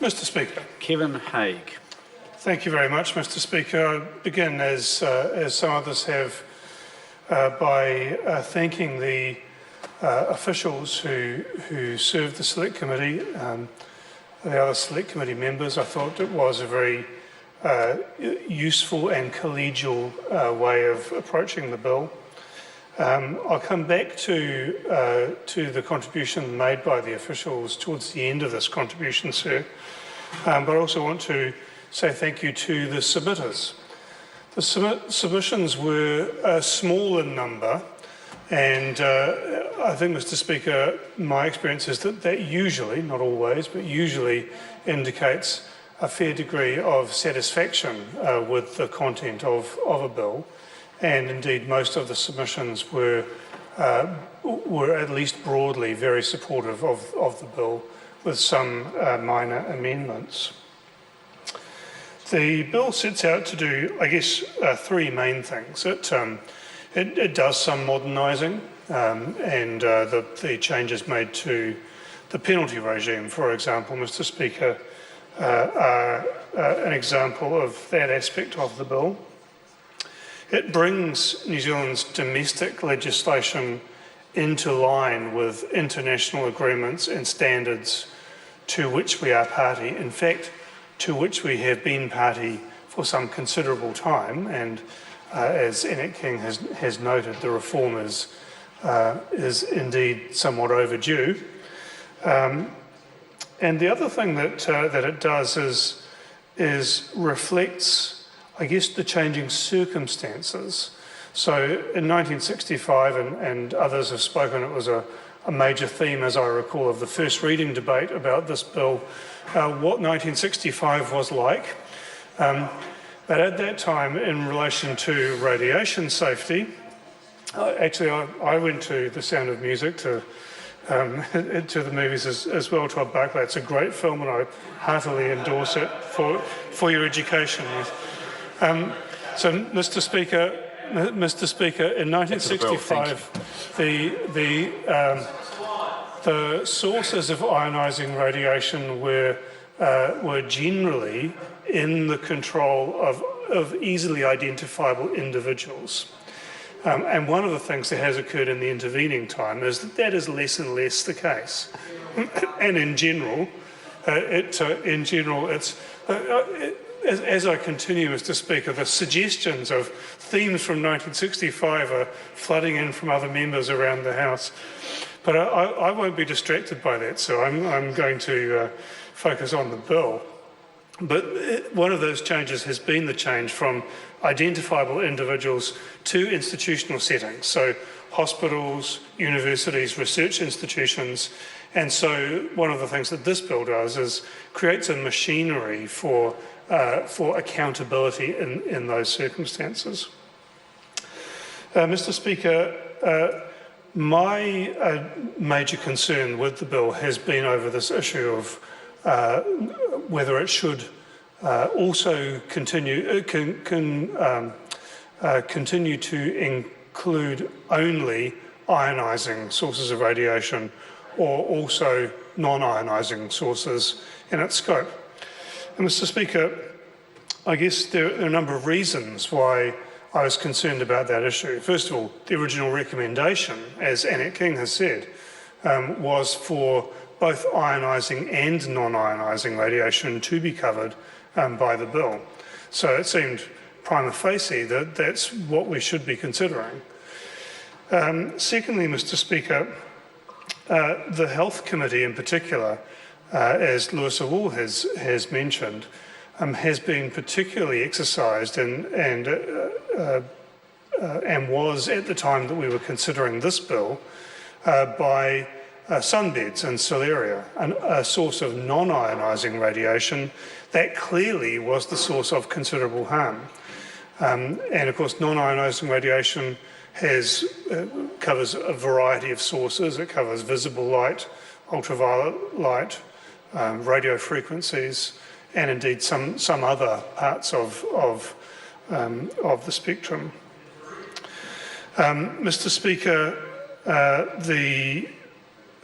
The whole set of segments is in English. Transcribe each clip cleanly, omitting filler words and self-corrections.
Mr. Speaker. Kevin Haig. Thank you very much, Mr. Speaker. I begin, as some others have, by thanking the officials who served the Select Committee, the other Select Committee members. I thought it was a very useful and collegial way of approaching the bill. I'll come back to the contribution made by the officials towards the end of this contribution, sir, but I also want to say thank you to the submitters. The submissions were small in number, and I think, Mr. Speaker, my experience is that usually, not always, but usually indicates a fair degree of satisfaction with the content of a bill. And indeed, most of the submissions were at least broadly very supportive of the bill, with some minor amendments. The bill sets out to do, I guess, three main things. It does some modernising, and the changes made to the penalty regime, for example, Mr. Speaker, are an example of that aspect of the bill. It brings New Zealand's domestic legislation into line with international agreements and standards to which we are party, in fact, to which we have been party for some considerable time, and as Annette King has noted, the reform is indeed somewhat overdue. And the other thing that it does is reflects, I guess, the changing circumstances. So in 1965, and others have spoken, it was a major theme, as I recall, of the first reading debate about this bill, what 1965 was like. But at that time, in relation to radiation safety, actually I went to The Sound of Music to the movies as well, to Barclay. It's a great film, and I heartily endorse it for your education. So, Mr. Speaker, in 1965, the sources of ionising radiation were generally in the control of easily identifiable individuals. And one of the things that has occurred in the intervening time is that is less and less the case. And in general, as I continue, Mr. Speaker, the suggestions of themes from 1965 are flooding in from other members around the House. But I won't be distracted by that, so I'm going to focus on the bill. But one of those changes has been the change from identifiable individuals to institutional settings, so hospitals, universities, research institutions. And so one of the things that this bill does is creates a machinery for accountability in those circumstances. Mr. Speaker, my major concern with the bill has been over this issue of whether it should also continue to include only ionising sources of radiation, or also non-ionising sources in its scope. And Mr. Speaker, I guess there are a number of reasons why I was concerned about that issue. First of all, the original recommendation, as Annette King has said, was for both ionising and non-ionising radiation to be covered by the bill. So it seemed prima facie that that's what we should be considering. Secondly, Mr. Speaker, the Health Committee in particular, as Lewis Awul has mentioned, has been particularly exercised and was, at the time that we were considering this bill, by sunbeds and Celeria, a source of non-ionising radiation that clearly was the source of considerable harm. And of course, non-ionising radiation covers a variety of sources. It covers visible light, ultraviolet light, radio frequencies, and indeed some other parts of the spectrum. Mr. Speaker,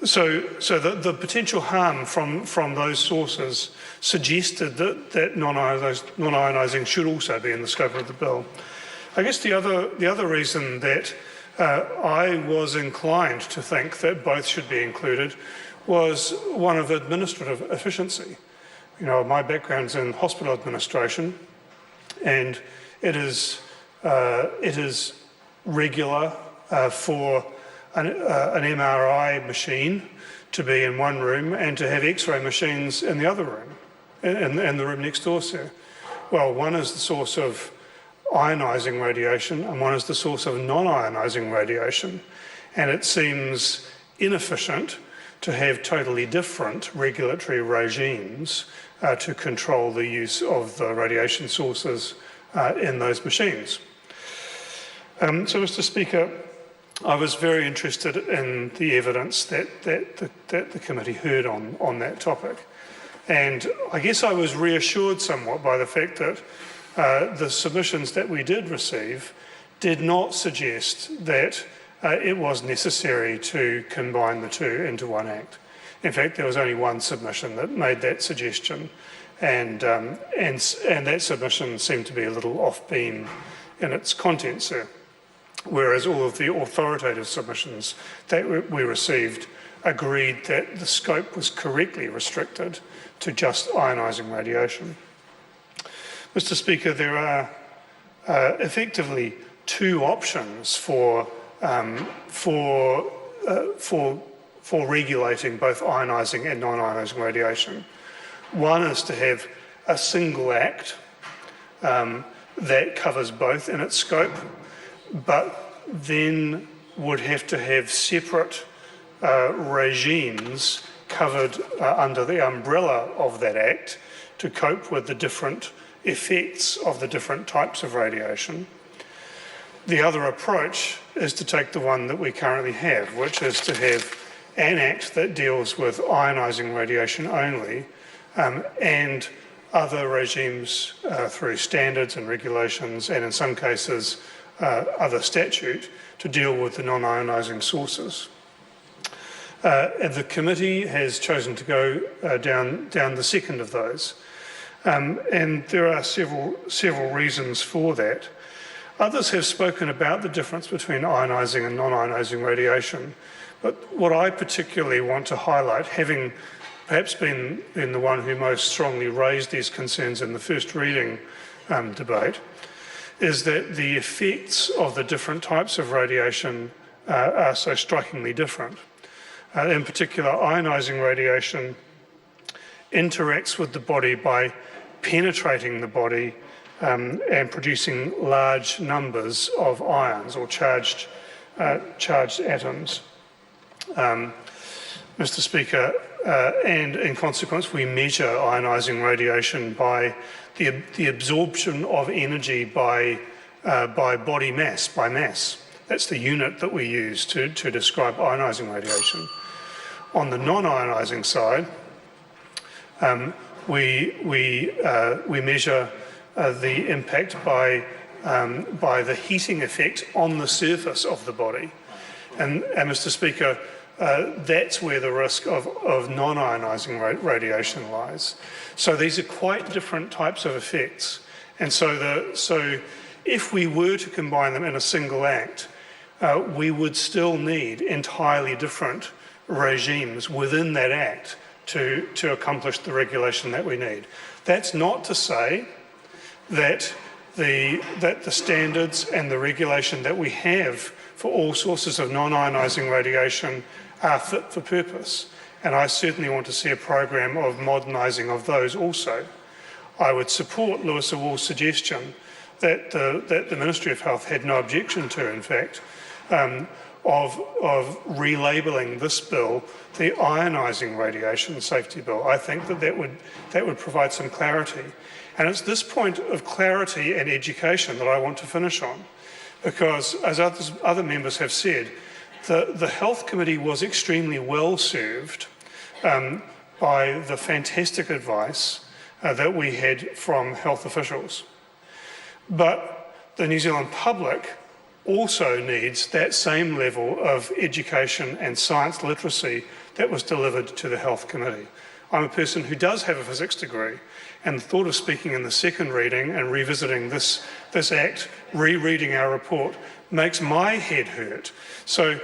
So the potential harm from those sources suggested that non-ionising should also be in the scope of the bill. I guess the other reason that I was inclined to think that both should be included was one of administrative efficiency. You know, my background's in hospital administration, and it is regular for an MRI machine to be in one room and to have X-ray machines in the other room, in the room next door, sir. Well, one is the source of ionising radiation and one is the source of non-ionising radiation, and it seems inefficient to have totally different regulatory regimes to control the use of the radiation sources in those machines. So, Mr. Speaker, I was very interested in the evidence that the committee heard on that topic. And I guess I was reassured somewhat by the fact that the submissions that we did receive did not suggest that it was necessary to combine the two into one act. In fact, there was only one submission that made that suggestion, and that submission seemed to be a little off-beam in its content, sir. Whereas all of the authoritative submissions that we received agreed that the scope was correctly restricted to just ionising radiation. Mr. Speaker, there are effectively two options for regulating both ionising and non-ionising radiation. One is to have a single act that covers both in its scope, but then would have to have separate regimes covered under the umbrella of that act to cope with the different effects of the different types of radiation. The other approach is to take the one that we currently have, which is to have an act that deals with ionising radiation only, and other regimes through standards and regulations, and in some cases other statute, to deal with the non-ionising sources. And the committee has chosen to go down the second of those. And there are several reasons for that. Others have spoken about the difference between ionising and non-ionising radiation, but what I particularly want to highlight, having perhaps been the one who most strongly raised these concerns in the first reading debate, is that the effects of the different types of radiation are so strikingly different. In particular, ionising radiation interacts with the body by penetrating the body and producing large numbers of ions or charged atoms. Mr. Speaker, and in consequence we measure ionising radiation by the absorption of energy by body mass, by mass. That's the unit that we use to describe ionising radiation. On the non-ionising side, we measure the impact by the heating effect on the surface of the body. And Mr. Speaker, that's where the risk of non-ionising radiation lies. So these are quite different types of effects. And so if we were to combine them in a single act, we would still need entirely different regimes within that act to accomplish the regulation that we need. That's not to say that the standards and the regulation that we have for all sources of non-ionising radiation are fit for purpose. And I certainly want to see a program of modernising of those also. I would support Lewis Awull's suggestion that the Ministry of Health had no objection to, in fact, of relabelling this bill the ionising radiation safety bill. I think that would provide some clarity. And it's this point of clarity and education that I want to finish on, because as other members have said, the Health Committee was extremely well served by the fantastic advice that we had from health officials. But the New Zealand public also needs that same level of education and science literacy that was delivered to the Health Committee. I'm a person who does have a physics degree, and the thought of speaking in the second reading and revisiting this Act, rereading our report, makes my head hurt. So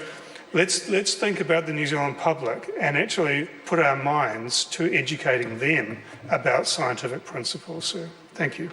let's think about the New Zealand public and actually put our minds to educating them about scientific principles, sir. Thank you.